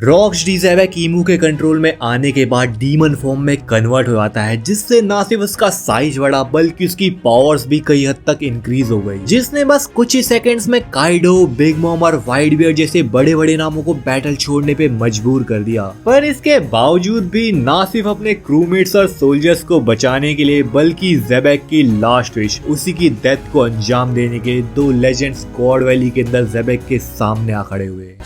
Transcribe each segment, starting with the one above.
रॉक्सडी ज़ेबेक ईमू के कंट्रोल में आने के बाद डीमन फॉर्म में कन्वर्ट हो जाता है, जिससे ना सिर्फ उसका साइज बढ़ा बल्कि उसकी पावर्स भी कई हद तक इंक्रीज हो गई, जिसने बस कुछ ही सेकंड्स में काइडो, बिग मॉम और व्हाइट बियर्ड जैसे बड़े बड़े नामों को बैटल छोड़ने पे मजबूर कर दिया। पर इसके बावजूद भी ना सिर्फ अपने क्रूमेट्स और सोल्जर्स को बचाने के लिए बल्कि ज़ेबेक की लास्ट विश, उसी की डेथ को अंजाम देने के दो लेजेंड्स गॉड वैली के अंदर ज़ेबेक के सामने आ खड़े हुए।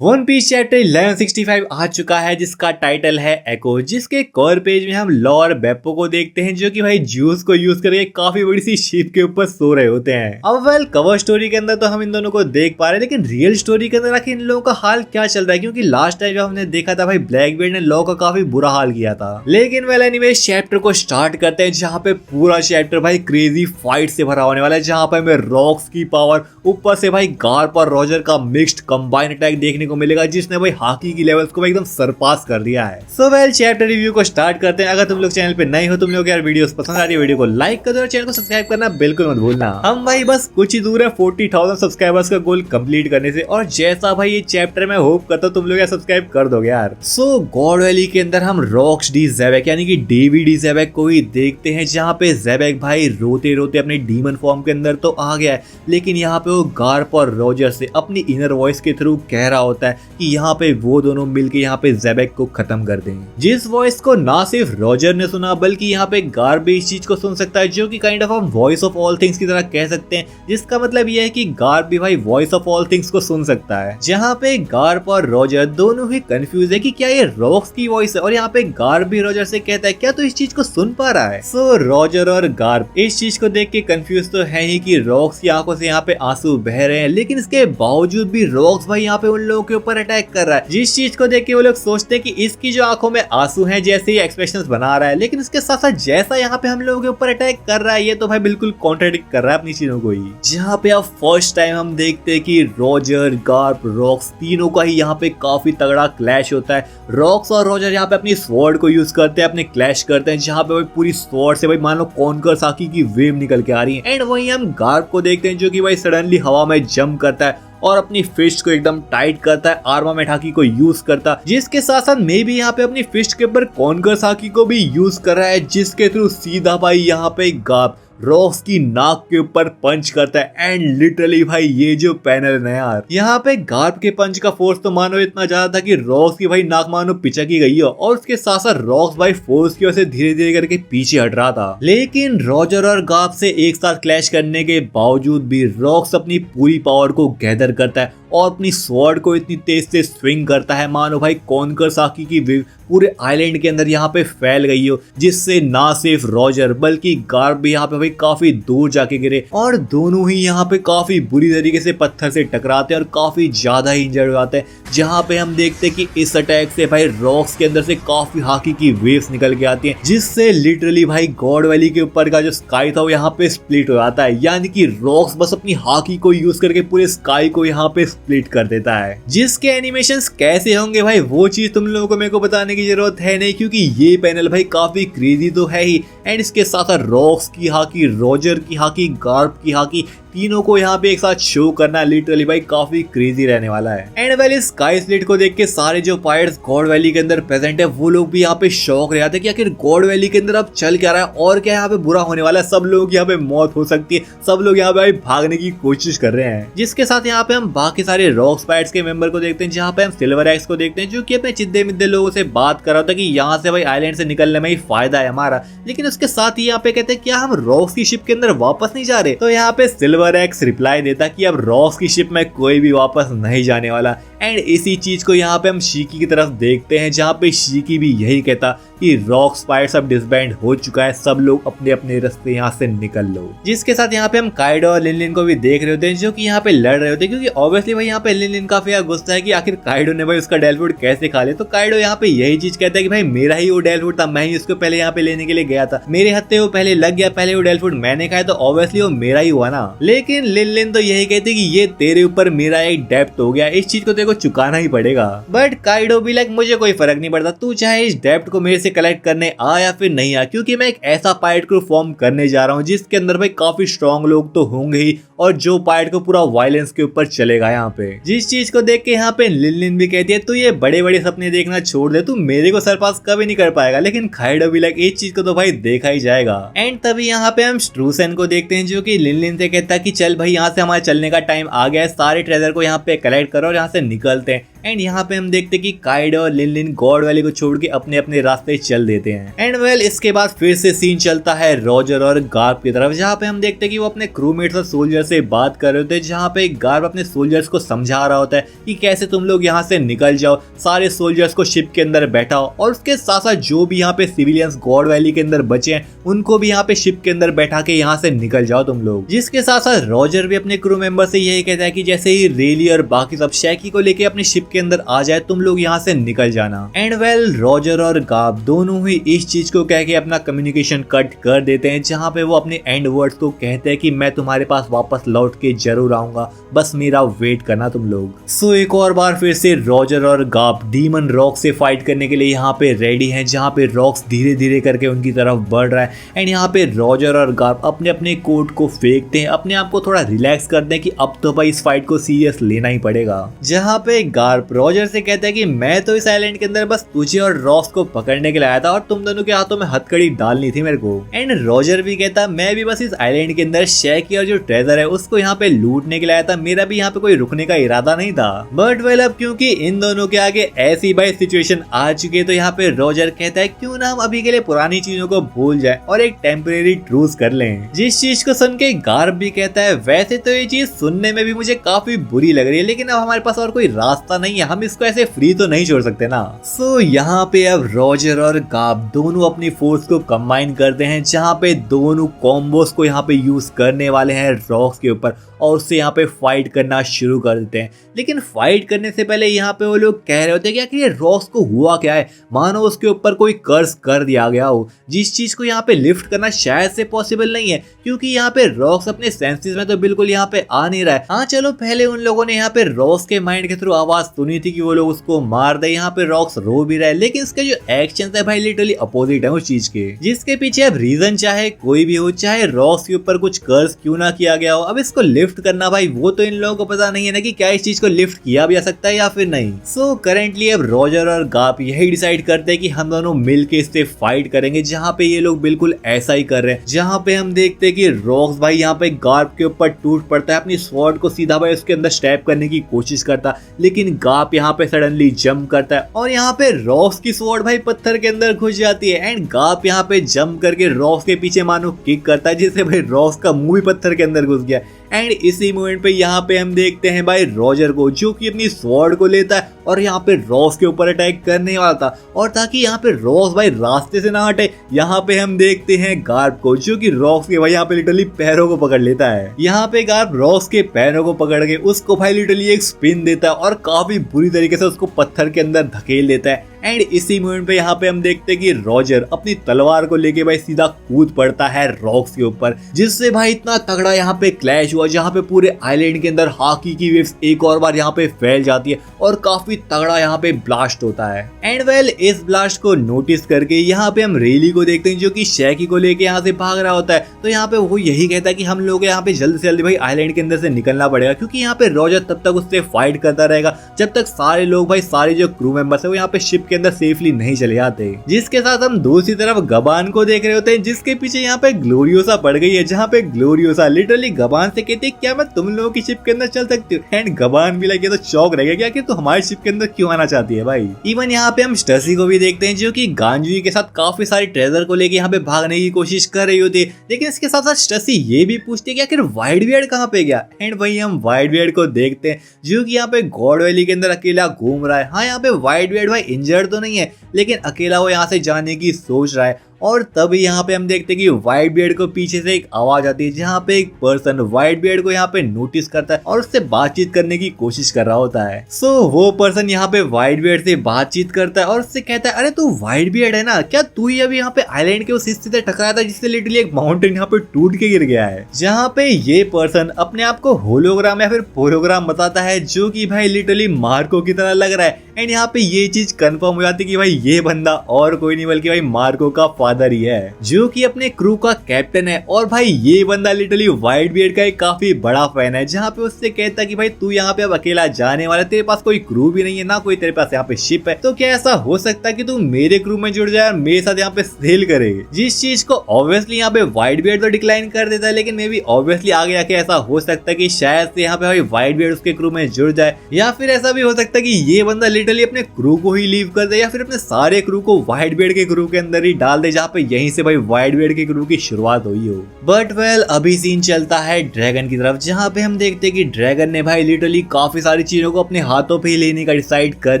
वन पीस चैप्टर 1165 आ चुका है, जिसका टाइटल है एको, जिसके कवर पेज में हम लॉ और बेप्पो को देखते हैं, जो कि भाई ज्यूस को यूज करके काफी बड़ी सी शिप के ऊपर सो रहे होते हैं। अब वेल कवर स्टोरी के अंदर तो हम इन दोनों को देख पा रहे हैं, लेकिन रियल स्टोरी के अंदर आखिर इन लोगों का हाल क्या चल रहा है, क्योंकि लास्ट टाइम जब हमने देखा था भाई ब्लैकबीयर्ड ने लॉ का काफी बुरा हाल किया था। लेकिन वेल एनीवेज चैप्टर को स्टार्ट करते हैं, जहाँ पे पूरा चैप्टर भाई क्रेजी फाइट से भरा होने वाला है, जहाँ पे हमें रॉक्स की पावर ऊपर से भाई गार्प और रॉजर का मिक्स्ड कंबाइन अटैक देखने को मिलेगा, जिसने भाई हॉकी की लेवल्स को एकदम सरपास कर दिया है। सो वेल चैप्टर रिव्यू को स्टार्ट करते हैं। अगर तुम लोग चैनल पे नए हो, तुम लोग यार वीडियोस पसंद आ रही है, वीडियो को लाइक कर दो और चैनल को सब्सक्राइब करना बिल्कुल मत भूलना। हम भाई बस कुछ ही दूर है 40,000 सब्सक्राइबर्स का गोल कंप्लीट करने से, और जैसा भाई ये चैप्टर में होप करता हूं तुम लोग यार सब्सक्राइब कर दोगे यार। सो गॉड वैली के अंदर हम रॉक्सडी ज़ेबेक यानी कि डेविड ज़ेबेक को ही देखते हैं, जहाँ पे ज़ेबेक भाई रोते रोते अपने डीमन फॉर्म के अंदर तो आ गया है, लेकिन यहाँ पे वो गार्प और रॉजर से अपनी इनर वॉइस के थ्रू कह रहा होता है कि यहाँ पे वो दोनों मिलके यहाँ पे ज़ेबेक को खत्म कर देंगे, जिस वॉइस को ना सिर्फ रॉजर ने सुना बल्कि यहाँ पे गार्प भी इस चीज को सुन सकता है, जो कि काइंड ऑफ हम वॉइस ऑफ ऑल थिंग्स की तरह कह सकते हैं, जिसका मतलब यह है कि गार्प भी भाई वॉइस ऑफ ऑल थिंग्स को सुन सकता है। जहाँ पे गार्प और रॉजर दोनों ही कंफ्यूज है कि क्या ये रॉक्स की वॉइस है, और यहाँ पे गार्प भी रॉजर से कहता है क्या तो इस चीज को सुन पा रहा है। सो रॉजर और गार्प इस चीज को देख के कंफ्यूज तो है ही कि रॉक्स की आंखों से यहाँ पे आंसू बह रहे हैं, लेकिन इसके बावजूद भी रॉक्स भाई यहाँ पे उन लोगों के ऊपर अटैक कर रहा है, जिस चीज को देख के वो लोग सोचते हैं कि इसकी जो आंखों में आंसू हैं जैसे ही एक्सप्रेशंस बना रहा है, लेकिन इसके साथ साथ जैसा यहाँ पे हम लोगों के ऊपर अटैक कर रहा है, ये तो भाई बिल्कुल कॉन्ट्रडिक्ट कर रहा है अपनी चीजों को ही। जहाँ पे अब फर्स्ट टाइम हम देखते हैं कि रॉजर, गार्प, रॉक्स तीनों का ही यहाँ पे काफी तगड़ा क्लैश होता है। रॉक्स और रॉजर यहाँ पे अपनी स्वॉर्ड को यूज करते हैं, अपने क्लैश करते हैं, जहाँ पे भाई पूरी स्वॉर्ड से भाई मान लो कॉन्कर साकी की वेव निकल के आ रही है। एंड वहीं हम गार्प को देखते हैं, जो कि भाई सडनली हवा में जंप करता है और अपनी फिस्ट को एकदम टाइट करता है, आर्मामेंट हाकी को यूज करता है, जिसके साथ साथ मे भी यहाँ पे अपनी फिस्ट के ऊपर कॉन्कर साकी को भी यूज कर रहा है, जिसके थ्रू सीधा भाई यहाँ पे गार्प रॉक्स की नाक के ऊपर पंच करता है। एंड लिटरली भाई ये जो पैनल है यार, यहाँ पे गार्प के पंच का फोर्स तो मानो इतना ज्यादा था कि रॉक्स की भाई नाक मानो पिचक ही गई हो, और उसके साथ साथ रॉक्स भाई फोर्स की वजह से धीरे धीरे करके पीछे हट रहा था। लेकिन रॉजर और गार्प से एक साथ क्लैश करने के बावजूद भी रॉक्स अपनी पूरी पावर को गैदर करता है और अपनी स्वॉर्ड को इतनी तेज से स्विंग करता है मानो भाई कॉन्कर साकी की वेव पूरे आइलैंड के अंदर यहाँ पे फैल गई हो, जिससे ना सिर्फ रॉजर बल्कि गार्प भी यहाँ पे भाई काफी दूर जाके गिरे, और दोनों ही यहाँ पे काफी बुरी तरीके से पत्थर से टकराते हैं और काफी ज्यादा ही इंजर्ड हो जाते हैं। जहाँ पे हम देखते हैं कि इस अटैक से भाई रॉक्स के अंदर से काफी हॉकी की वेव्स निकल के आती हैं, जिससे लिटरली भाई गॉड वैली के ऊपर का जो स्काई था वो यहाँ पे स्प्लिट हो जाता है, यानी कि रॉक्स बस अपनी हॉकी को यूज करके पूरे स्काई को यहाँ पे स्प्लिट कर देता है। जिसके एनिमेशंस कैसे होंगे भाई वो चीज तुम लोगों को मेरे को बताने की जरूरत है नहीं, क्योंकि ये पैनल भाई काफी क्रेजी तो है ही, एंड इसके साथ साथ रॉक्स की हॉकी, रॉजर की हॉकी, गार्प की हॉकी, तीनों को यहाँ पे एक साथ शो करना लिटरली भाई काफी क्रेजी रहने वाला है। एंड वेल इस स्काई स्प्लिट को देख के सारे जो पायरेट्स गॉड वैली के अंदर प्रेजेंट है वो लोग भी यहाँ पे शॉक रह जाते हैं कि आखिर गॉड वैली के अंदर अब चल क्या रहा है और क्या यहाँ पे बुरा होने वाला है। सब लोग यहाँ पे मौत हो सकती है, सब लोग यहाँ पे भाई भागने की कोशिश कर रहे हैं। जिसके साथ यहाँ पे हम बाकी सारे रॉक्स पायरेट्स के मेंबर को देखते हैं, जहाँ पे हम सिल्वर एक्स को देखते हैं, जो कि अपने चिद्दे मिद्दे लोगों से बात कर रहा था कि यहाँ से भाई आइलैंड से निकलने में ही फायदा है हमारा, लेकिन उसके साथ ही यहाँ पे कहते हैं क्या हम रॉक्स की शिप के अंदर वापस नहीं जा रहे। तो यहाँ पे सिल्वर एक्स रिप्लाई देता कि अब रॉक्स की शिप में कोई भी वापस नहीं जाने वाला। एंड इसी चीज को यहाँ पे हम शीकी की तरफ देखते हैं, जहाँ पे शीकी भी यही कहता कि रॉक्स पायरेट्स अब डिसबैंड हो चुका है, सब लोग अपने अपने रास्ते यहाँ से निकल लो। जिसके साथ यहाँ पे हम काइडो और लिन लिन को भी देख रहे होते हैं, जो कि यहाँ पे लड़ रहे होते हैं, क्योंकि ऑब्वियसली भाई यहाँ पे लिन लिन काफी गुस्सा है कि आखिर काइडो ने भाई उसका डेल फूड कैसे खा ले। तो काइडो यहाँ पे यही चीज कहता है कि भाई मेरा ही वो डेल फूड था, मैं ही उसको पहले यहाँ पे लेने के लिए गया था, मेरे हत्थे वो पहले लग गया, पहले वो डेल फूड मैंने खाया, तो ऑब्वियसली वो मेरा ही हुआ ना। लेकिन लिन लिन तो यही कहते कि ये तेरे ऊपर मेरा एक डेप्ट हो गया। इस चीज को देखो चुकाना ही पड़ेगा। बट काइडो भी लाइक मुझे कोई फर्क नहीं पड़ता, तू चाहे इस डेप्ट को मेरे से कलेक्ट करने आ या फिर नहीं आ, क्योंकि मैं एक ऐसा पायरेट क्रू फॉर्म करने जा रहा हूँ जिसके अंदर भाई काफी स्ट्रॉन्ग लोग तो होंगे ही, और जो पायरेट को पूरा वायलेंस के ऊपर चलेगा यहाँ पे। जिस चीज को देख के यहाँ पे लिन भी कहती है तू ये बड़े बड़े सपने देखना छोड़ दे, तू मेरे को सरपास कभी नहीं कर पाएगा। लेकिन काइडो भी लाइक इस चीज को तो भाई देखा ही जाएगा। एंड तभी यहाँ पे हम स्ट्रूसन को देखते हैं जो कि लिन से कहता है कि चल भाई यहाँ से हमारे चलने का टाइम आ गया है, सारे ट्रेजर को यहाँ पे कलेक्ट करो और यहाँ से निकलते हैं। एंड यहाँ पे हम देखते हैं कि काइडो और लिन गॉड वैली को छोड़ के अपने अपने रास्ते चल देते हैं। एंड वेल इसके बाद फिर से सीन चलता है रॉजर और गार्प की तरफ, जहाँ पे हम देखते हैं कि वो अपने क्रूमेट्स और सोल्जर से बात कर रहे होते हैं, जहाँ पे गार्प अपने सोल्जर्स को समझा रहा होता है कि कैसे तुम लोग यहाँ से निकल जाओ, सारे सोल्जर्स को शिप के अंदर बैठाओ और उसके साथ साथ जो भी यहाँ पे सिविलियंस गॉड वैली के अंदर बचे हैं उनको भी यहाँ पे शिप के अंदर बैठा के यहाँ से निकल जाओ तुम लोग। जिसके साथ साथ रॉजर भी अपने क्रू मेंबर से यही कहता है कि जैसे ही रेली और बाकी सब शैकी को लेके अपनी शिप के अंदर आ जाए तुम लोग यहाँ से निकल जाना। एंड वेल रॉजर और गाब दोनों ही इस चीज को कह के अपना कम्युनिकेशन कट कर देते हैं, जहाँ पे वो अपने एंड वर्ड्स को कहते हैं कि मैं तुम्हारे पास वापस लौट के जरूर आऊंगा, बस मेरा वेट करना तुम लोग। सो एक और बार फिर से रॉजर और गाब डीमन रॉक से फाइट करने के लिए यहाँ पे रेडी हैं, जहाँ पे रॉक्स धीरे धीरे करके उनकी तरफ बढ़ रहा है। एंड यहाँ पे रॉजर और गाब अपने अपने कोट को फेंकते हैं, अपने आप को थोड़ा रिलैक्स करते हैं कि अब तो भाई इस फाइट को सीरियस लेना ही पड़ेगा। जहाँ पे गार्प रॉजर से कहता है कि मैं तो इस आइलैंड के अंदर बस तुझे और रॉक्स को पकड़ने के लिए आया था और तुम दोनों के हाथों में हथकड़ी डालनी थी मेरे को। एंड रॉजर भी कहता मैं भी बस इस आइलैंड के अंदर शैकी और जो ट्रेजर है उसको यहाँ पे लूटने के लिए आया था, मेरा भी यहाँ पे कोई रुकने का इरादा नहीं था। बट वेल अब क्योंकि इन दोनों के आगे ऐसी भाई सिचुएशन आ चुकी है तो यहाँ पे रॉजर कहता है क्यों ना हम अभी के लिए पुरानी चीजों को भूल जाए और एक टेम्परेरी ट्रूस कर लें। जिस चीज को सुन के गार्प भी कहता है वैसे तो ये चीज सुनने में भी मुझे काफी बुरी लग रही है, लेकिन अब हमारे पास और कोई रास्ता नहीं है, हम इसको ऐसे फ्री तो नहीं छोड़ सकते ना। सो यहाँ पे अब रॉजर और गाब दोनों अपनी फोर्स को कंबाइन करते हैं, जहाँ पे दोनों कॉम्बोस को यहाँ पे यूज करने वाले हैं रॉक्स के ऊपर और उससे यहाँ पे फाइट करना शुरू कर देते हैं। लेकिन फाइट करने से पहले यहाँ पे वो लोग कह रहे होते हैं कि आखिर ये रॉक्स को हुआ क्या है, मानो उसके ऊपर कोई कर्ज कर दिया गया हो, जिस चीज को यहाँ पे लिफ्ट करना शायद से पॉसिबल नहीं है, क्योंकि यहाँ पे रॉक्स अपने सेंसेस में तो बिल्कुल यहाँ पे आ नहीं रहा है। हाँ चलो पहले उन लोगों ने यहाँ पे रॉक्स के माइंड के थ्रू आवाज सुनी थी कि वो लोग उसको मार दे, यहाँ पे रॉक्स रो भी रहा है, लेकिन इसके जो एक्शन है भाई लिटरली अपोजिट है उस चीज के, जिसके पीछे अब रीजन चाहे कोई भी हो, चाहे रॉक्स के ऊपर कुछ कर्ज क्यों ना किया गया हो, अब इसको लिफ्ट करना भाई वो तो इन लोगों को पता नहीं है ना कि क्या इस चीज को लिफ्ट किया भी जा सकता है या फिर नहीं। सो करेंटली अब रॉजर और गाप यही डिसाइड करते हैं कि हम दोनों मिलके इससे फाइट करेंगे, जहाँ पे ये लोग बिल्कुल ऐसा ही कर रहे हैं। जहाँ पे हम देखते हैं कि रॉक्स भाई यहाँ पे गाप के ऊपर टूट पड़ता है, अपनी स्वॉर्ड को सीधा भाई उसके अंदर स्टैप करने की कोशिश करता है, लेकिन गाप यहाँ पे सडनली जंप करता है और यहाँ पे रॉक्स की स्वॉर्ड भाई पत्थर के अंदर घुस जाती है। एंड गाप यहाँ पे जंप करके रॉक्स के पीछे मानो किक करता है, जिससे भाई रॉक्स का मुंह भी पत्थर के अंदर घुस गया। एंड इसी मोमेंट पे यहाँ पे हम देखते हैं भाई रॉजर को, जो कि अपनी स्वॉर्ड को लेता है और यहाँ पे रॉस के ऊपर अटैक करने वाला था, और ताकि यहाँ पे रॉस भाई रास्ते से ना हटे, यहाँ पे हम देखते हैं गार्प को, जो कि रॉस के भाई यहाँ पे लिटरली पैरों को पकड़ लेता है। यहाँ पे गार्प रॉस के पैरों को पकड़ के उसको भाई लिटरली एक स्पिन देता है और काफी बुरी तरीके से उसको पत्थर के अंदर धकेल देता है। एंड इसी मोमेंट पे यहाँ पे हम देखते हैं कि रॉजर अपनी तलवार को लेके भाई सीधा कूद पड़ता है रॉक्स के ऊपर, जिससे भाई इतना तगड़ा यहाँ पे क्लैश हुआ, जहाँ पे पूरे आइलैंड के अंदर हाकी की वेव्स एक और बार यहाँ पे फैल जाती है और काफी तगड़ा यहाँ पे ब्लास्ट होता है। एंड वेल इस ब्लास्ट को नोटिस करके यहाँ पे हम रेली को देखते हैं, जो कि शैकी को लेके यहाँ से भाग रहा होता है। तो यहाँ पे वो यही कहता है कि हम लोग यहाँ पे जल्द से जल्द भाई आइलैंड के अंदर से निकलना पड़ेगा, क्योंकि यहाँ पे रॉजर तब तक उससे फाइट करता रहेगा जब तक सारे लोग भाई सारे जो क्रू मेंबर्स है वो यहाँ पे शिप के अंदर सेफली नहीं चले जाते। जिसके साथ हम दूसरी तरफ गबान को देख रहे होते हैं, जिसके पीछे यहाँ पे ग्लोरियोसा पड़ गई है, जहाँ पे ग्लोरियोसा लिटरली गबान से कहती है क्या मैं तुम लोगों की शिप के अंदर चल सकती हूँ। एंड गबान भी लगे तो शौक रह गया कि तू हमारी शिप के अंदर क्यों आना चाहती है भाई। इवन यहाँ पे हम स्टसी को भी देखते हैं, जो कि गांजुई के साथ काफी सारे ट्रेजर को लेके यहाँ पे भागने की कोशिश कर रही होती है, लेकिन इसके साथ साथ स्टसी ये भी पूछती है कि आखिर वाइड बियर्ड कहाँ पे गया। एंड वही हम वाइड बियर्ड को देखते हैं, जो कि यहाँ पे गॉड वैली के अंदर अकेला घूम रहा है। हाँ यहाँ पे वाइड बियर्ड भाई इंजर्ड तो नहीं है, लेकिन अकेला वो यहाँ से जाने की सोच रहा है और तभी यहाँ पे हम देखते हैं कि व्हाइट बियर्ड को पीछे से एक आवाज आती है, जहाँ पे एक पर्सन व्हाइट बियर्ड को यहाँ पे नोटिस करता है और उससे बातचीत करने की कोशिश कर रहा होता है। सो वो पर्सन यहाँ पे व्हाइट बियर्ड से बातचीत करता है और उससे कहता है, अरे तू व्हाइट बियर्ड है ना, क्या तू ही अभी यहाँ पे आइलैंड के उस हिस्से से टकराया था जिससे लिटरली एक माउंटेन यहाँ पे टूट के गिर गया है। जहाँ पे ये पर्सन अपने आप को होलोग्राम या फिर पोलोग्राम बताता है, जो कि भाई लिटरली मार्को की तरह लग रहा है। एंड यहाँ पे ये चीज कंफर्म हो जाती है कि भाई ये बंदा और कोई नहीं बल्कि भाई मार्को का फादर ही है, जो कि अपने क्रू का कैप्टन है। और भाई ये बंदा लिटरली व्हाइट बियर्ड का एक काफी बड़ा फैन है, जहाँ पे उससे कहता है कि भाई तू यहाँ पे अब अकेला जाने वाला, तेरे पास कोई क्रू भी नहीं है, ना कोई तेरे पास यहाँ पे शिप है, तो क्या ऐसा हो सकता है कि तू मेरे क्रू में जुड़ जाए और मेरे साथ यहाँ पे सेल करे। जिस चीज को ऑब्वियसली यहाँ पे व्हाइट बियर्ड तो डिक्लाइन कर देता है, लेकिन मे बी ऑब्वियसली आगे आके ऐसा हो सकता है कि शायद से यहाँ पे भाई व्हाइट बियर्ड उसके क्रू में जुड़ जाए, या फिर ऐसा भी हो सकता है कि ये बंदा लिटरली अपने क्रू को ही लीव कर दे, या फिर अपने सारे क्रू को व्हाइट बियर्ड के क्रू के अंदर ही डाल दे, जहाँ पे यहीं से भाई व्हाइट बियर्ड के क्रू की शुरुआत हुई हो। बट वेल अभी सीन चलता है ड्रैगन की तरफ, जहाँ पे हम देखते हैं कि ड्रैगन ने भाई लिटरली काफी सारी चीजों को अपने हाथों पे ही लेने का डिसाइड कर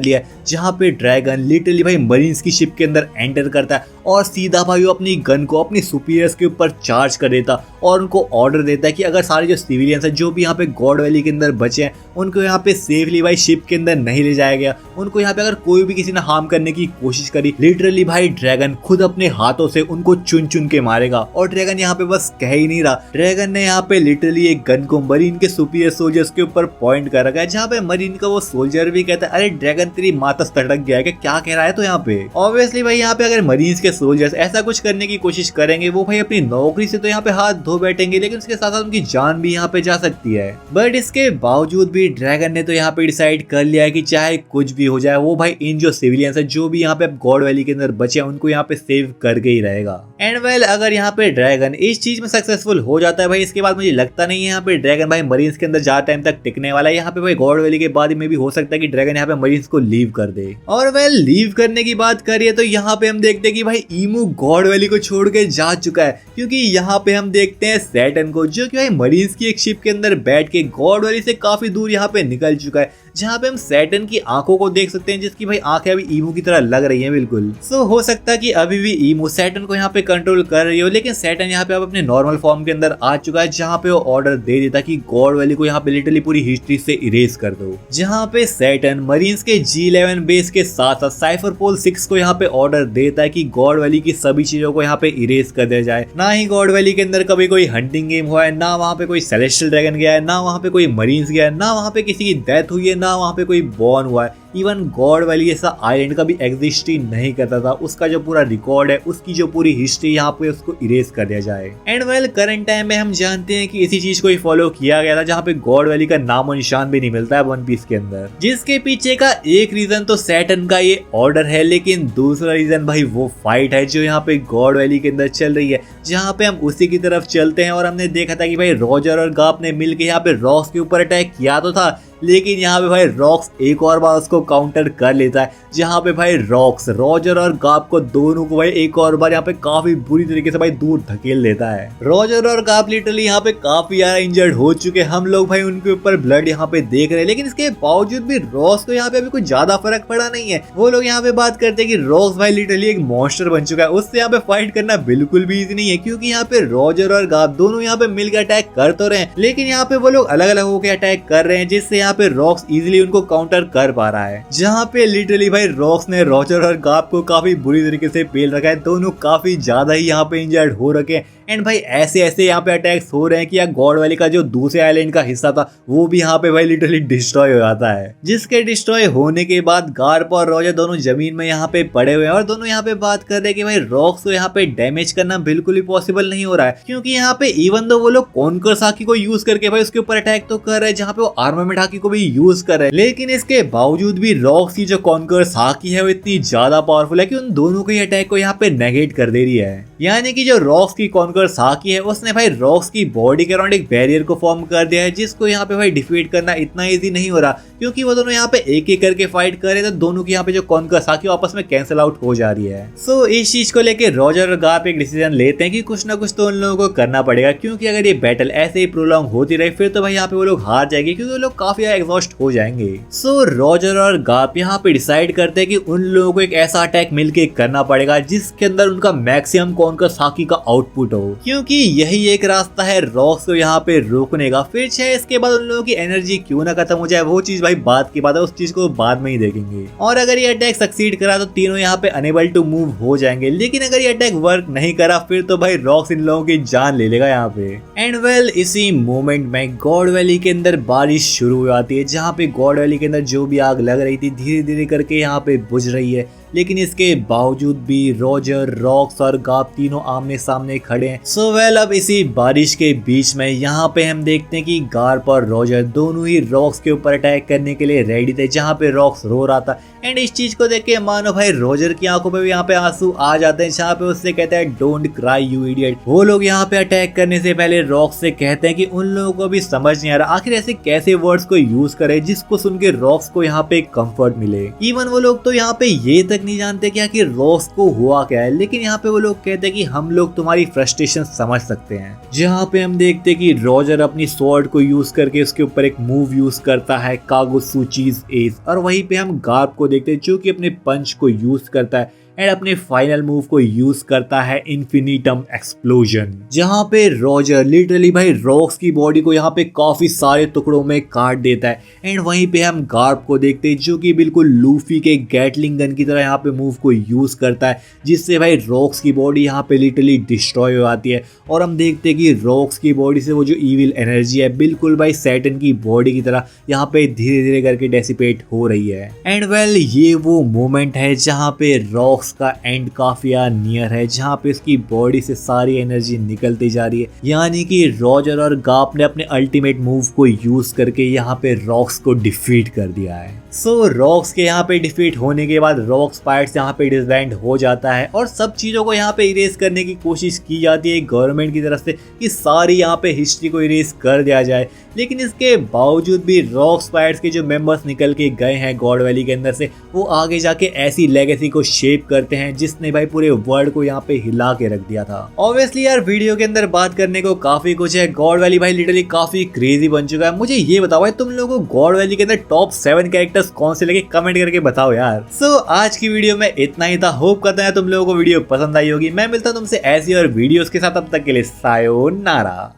लिया, जहाँ पे ड्रैगन लिटरली भाई मरीन्स की शिप के अंदर एंटर करता है और सीधा भाई वो अपनी गन को अपनी सुपीरियर्स के ऊपर चार्ज कर देता और उनको ऑर्डर देता है कि अगर सारे जो सिविलियंस हैं जो भी यहाँ पे गॉड वैली के अंदर बचे हैं, उनको यहाँ पे सेफली भाई शिप के अंदर नहीं ले जाया गया, उनको यहाँ पे अगर कोई भी किसी ने हार्म करने की कोशिश करी, लिटरली भाई ड्रैगन खुद अपने हाथों से उनको चुन चुन के मारेगा। और ड्रैगन यहाँ पे बस कह ही नहीं रहा, ड्रैगन ने यहाँ पे लिटरली एक गन को मरीन के सुपीरियर सोल्जर्स के ऊपर पॉइंट कर रखा है, जहाँ पे मरीन का वो सोल्जर भी कहता है, अरे ड्रैगन तेरी माता तड़क गया है, क्या कह रहा है तो यहाँ पे। ऑब्वियसली भाई यहाँ पे अगर मरीन्स के सोल्जर्स ऐसा कुछ करने की कोशिश करेंगे, वो भाई अपनी नौकरी से तो यहाँ पे हाथ धो बैठेंगे, लेकिन उसके साथ साथ उनकी जान भी यहाँ पे जा सकती है। बट इसके बावजूद भी ड्रैगन ने तो यहाँ पे डिसाइड कर लिया है कि चाहे कुछ भी हो जाए, वो भाई इन जो सिविलियंस है जो भी यहाँ पे गॉड वैली के अंदर बचे हैं, उनको यहाँ पे सेव करके ही रहेगा। एंड वेल अगर यहाँ पे ड्रैगन इस चीज में सक्सेसफुल हो जाता है भाई, इसके बाद मुझे लगता नहीं है यहाँ पे ड्रैगन भाई मरीन्स के अंदर ज्यादा टाइम तक टिकने वाला है। यहाँ पे भाई गॉड वैली के बाद में भी हो सकता है कि ड्रैगन यहाँ पे मरीन्स को लीव कर दे। और वेल लीव करने की बात करिए तो यहाँ पे हम देखते हैं कि भाई ईमू गॉड वैली को छोड़ के जा चुका है, क्योंकि यहाँ पे हम देखते हैं सैटर्न को, जो कि भाई मरीन्स की एक शिप के अंदर बैठ के गॉड वैली से काफी दूर यहाँ पे निकल चुका है, जहाँ पे हम सैटर्न की आंखों को देख सकते हैं, जिसकी भाई आंखें अभी ईमू की तरह लग रही हैं बिल्कुल। सो हो सकता है कि अभी भी ईमू सैटर्न को यहाँ पे कंट्रोल कर रही हो, लेकिन सैटर्न यहाँ पे अब अपने नॉर्मल फॉर्म के अंदर आ चुका है, जहाँ पे वो ऑर्डर दे देता कि गॉड वैली को यहाँ पे लिटरली पूरी हिस्ट्री से इरेज कर दो। जहाँ पे सैटर्न मरीन्स के G11 बेस के साथ साथ साइफर पोल 6 को यहाँ पे ऑर्डर देता है कि गॉड वैली की सभी चीजों को यहाँ पे इरेज कर दिया जाए। ना ही गॉड वैली के अंदर कभी कोई हंटिंग गेम हुआ है, ना वहाँ पे कोई सेलेस्टियल ड्रैगन गया है, ना वहाँ पे कोई मरीन्स गया है, ना वहाँ पे किसी की डेथ हुई है, ना वहाँ पे कोई बॉर्न हुआ है। इवन गॉड वैली ऐसा आइलैंड का भी एग्जिस्ट ही नहीं करता था, उसका जो पूरा रिकॉर्ड है, उसकी जो पूरी हिस्ट्री यहाँ पे उसको इरेज कर दिया जाए। एंड वेल करंट टाइम में हम जानते हैं कि इसी चीज को ही फॉलो किया गया था, जहाँ पे गॉड वैली का नामो निशान भी नहीं मिलता है वन पीस के अंदर। जिसके पीछे का एक रीजन तो सैटर्न का ये ऑर्डर है, लेकिन दूसरा रीजन भाई वो फाइट है जो यहाँ पे गॉड वैली के अंदर चल रही है, जहाँ पे हम उसी की तरफ चलते हैं। और हमने देखा था कि भाई रॉजर और गाप ने मिलकर यहाँ पे रॉक्स के ऊपर अटैक किया तो था, लेकिन यहाँ पे भाई रॉक्स एक और बार उसको काउंटर कर लेता है, जहाँ पे भाई रॉक्स रॉजर और गाप को दोनों को भाई एक और बार यहाँ पे काफी बुरी तरीके से भाई दूर धकेल देता है। रॉजर और गाप लिटरली यहाँ पे काफी ज्यादा इंजर्ड हो चुके हैं, हम लोग भाई उनके ऊपर ब्लड यहाँ पे देख रहे हैं, लेकिन इसके बावजूद भी रॉक्स को यहाँ पे अभी कुछ ज्यादा फर्क पड़ा नहीं है। वो लोग यहाँ पे बात करते हैं कि रॉक्स भाई लिटरली एक मॉन्स्टर बन चुका है, उससे यहाँ पे फाइट करना बिल्कुल भी इजी नहीं है, क्योंकि यहाँ पे रॉजर और गाप दोनों यहाँ पे मिलकर अटैक कर तो रहे हैं, लेकिन यहाँ पे वो लोग अलग अलग होकर अटैक कर रहे हैं, जिससे यहाँ पे रॉक्स इजीली उनको काउंटर कर पा रहा है। जहाँ पे लिटरली भाई रॉक्स ने रॉजर और गाप को काफी बुरी तरीके से पेल रखा है, दोनों काफी ज्यादा ही यहाँ पे इंजर्ड हो रखे हैं। एंड भाई ऐसे ऐसे यहाँ पे अटैक्स हो रहे हैं कि गॉड वैली का जो दूसरे आइलैंड का हिस्सा था वो भी यहाँ पे भाई लिटरली डिस्ट्रॉय हो जाता है, जिसके डिस्ट्रॉय होने के बाद गार्प और रॉजर दोनों जमीन में यहाँ पे पड़े हुए हैं, और दोनों यहाँ पे बात कर रहे हैं कि भाई रॉक्स को यहाँ पे डैमेज करना बिल्कुल भी पॉसिबल नहीं हो रहा है, क्योंकि यहाँ पे इवन दो वो लोग कॉन्कर साकी को यूज करके भाई उसके ऊपर अटैक तो कर रहे हैं, जहाँ पे वो आर्मामेंट हाकी को भी यूज कर रहे हैं, लेकिन इसके बावजूद भी रॉक्स की जो कॉन्कर साकी है वो इतनी ज्यादा पावरफुल है कि उन दोनों के अटैक को यहाँ पे नेगेट कर दे रही है। यानी कि जो रॉक्स की कॉन्कर साकी है उसने भाई रॉक्स की बॉडी के अराउंड एक बैरियर को फॉर्म कर दिया है, जिसको यहाँ पे भाई डिफीट करना इतना इजी नहीं हो रहा, क्योंकि वो दोनों यहाँ पे एक एक करके फाइट कर रहे हैं, तो दोनों की यहाँ पे जो कॉन्कर साकी आपस में कैंसिल आउट हो जा रही है। सो इस चीज को लेके रॉजर और गाप एक डिसीजन लेते हैं कि कुछ ना कुछ तो उन लोगों को करना पड़ेगा, क्योंकि अगर ये बैटल ऐसे ही प्रोलॉन्ग होती रही फिर तो भाई यहाँ पे वो लोग हार जाएंगे, क्योंकि वो लोग काफी या एग्जॉस्ट हो जाएंगे। सो रॉजर और गाप यहाँ पे डिसाइड करते हैं कि उन लोगों को एक ऐसा अटैक मिलके करना पड़ेगा जिसके अंदर उनका मैक्सिमम साकी का आउटपुट हो, क्योंकि यही एक रास्ता है रॉक्स को यहाँ पे रोकने का। फिर चाहे इसके बाद उन लोगों की एनर्जी क्यों ना खत्म हो जाए, वो चीज भाई बात की बात है, उस चीज को बाद में ही देखेंगे। और अगर ये अटैक सक्सीड करा तो तीनों यहाँ पे अनेबल टू मूव हो जाएंगे, लेकिन अगर ये अटैक वर्क नहीं करा फिर तो भाई रॉक्स इन लोगों की जान ले लेगा यहाँ पे। एंड वेल इसी मोमेंट में गॉड वैली के अंदर बारिश शुरू हो जाती है, जहाँ पे गॉड वैली के अंदर जो भी आग लग रही थी धीरे धीरे करके यहाँ पे बुझ रही है। लेकिन इसके बावजूद भी रॉजर, रॉक्स और गाप तीनों आमने सामने खड़े हैं। सो वेल अब इसी बारिश के बीच में यहाँ पे हम देखते हैं कि गार्प और रॉजर दोनों ही रॉक्स के ऊपर अटैक करने के लिए रेडी थे, जहाँ पे रॉक्स रो रहा था। एंड इस चीज को देख के मानो भाई रॉजर की आंखों पे भी यहाँ पे आंसू आ जाते हैं, जहाँ पे उससे कहता है डोंट क्राई यू इडियट। वो लोग यहाँ पे अटैक करने से पहले रॉक्स से कहते हैं कि उन लोगों को भी समझ नहीं आ रहा आखिर ऐसे कैसे वर्ड्स को यूज करे जिसको सुन के रॉक्स को यहाँ पे कंफर्ट मिले। इवन वो लोग तो यहाँ पे ये तक नहीं जानते कि आखिर रॉक्स को हुआ क्या है, लेकिन यहाँ पे वो लोग कहते हैं कि हम लोग तुम्हारी फ्रस्ट्रेशन समझ सकते हैं। जहाँ पे हम देखते हैं कि रॉजर अपनी स्वॉर्ड को यूज करके उसके ऊपर एक मूव यूज करता है कागुसुचीज एज, और वहीं पे हम गार्प को देखते हैं जो कि अपने पंच को यूज करता है एंड अपने फाइनल मूव को यूज करता है इन्फिनिटम एक्सप्लोजन, जहां पे रॉजर लिटरली भाई रॉक्स की बॉडी को यहाँ पे काफी सारे टुकड़ों में काट देता है। एंड वहीं पे हम गार्प को देखते हैं जो कि बिल्कुल लूफी के गैटलिंग गन की तरह यहाँ पे मूव को यूज करता है, जिससे भाई रॉक्स की बॉडी यहाँ पे लिटरली डिस्ट्रॉय हो जाती है। और हम देखते हैं कि रॉक्स की बॉडी से वो जो इविल एनर्जी है बिल्कुल भाई सैटर्न की बॉडी की तरह यहाँ पे धीरे धीरे करके डेसिपेट हो रही है। एंड वेल ये वो मोमेंट है जहाँ पे रॉक्स का एंड काफी नियर है, जहाँ पे उसकी बॉडी से सारी एनर्जी निकलती जा रही है, यानी कि रॉजर और गाप ने अपने अल्टीमेट मूव को यूज करके यहाँ पे रॉक्स को डिफीट कर दिया है। सो रॉक्स के यहाँ पे डिफीट होने के बाद रॉक्स पायरेट्स यहाँ पे डिसबैंड हो जाता है और सब चीजों को यहाँ पे इरेज करने की कोशिश की जाती है गवर्नमेंट की तरफ से कि सारी यहाँ पे हिस्ट्री को इरेज कर दिया जाए। लेकिन इसके बावजूद भी रॉक्स पायरेट्स के जो मेंबर्स निकल के गए हैं गॉड वैली के अंदर से, वो आगे जाके ऐसी लेगेसी को शेप करते हैं जिसने भाई पूरे वर्ल्ड को यहाँ पे हिला के रख दिया था। ऑब्वियसली यार वीडियो के अंदर बात करने को काफी कुछ है, गॉड वैली भाई लिटरली काफी क्रेजी बन चुका है। मुझे ये बताओ भाई तुम लोगों को गॉड वैली के अंदर टॉप 7 कैरेक्टर्स कौन से लगे, कमेंट करके बताओ यार। सो आज की वीडियो में इतना ही था, होप करता है तुम लोगों को वीडियो पसंद आई होगी। मैं मिलता हूं तुमसे ऐसी और वीडियोस के साथ, तब तक के लिए सायोनारा।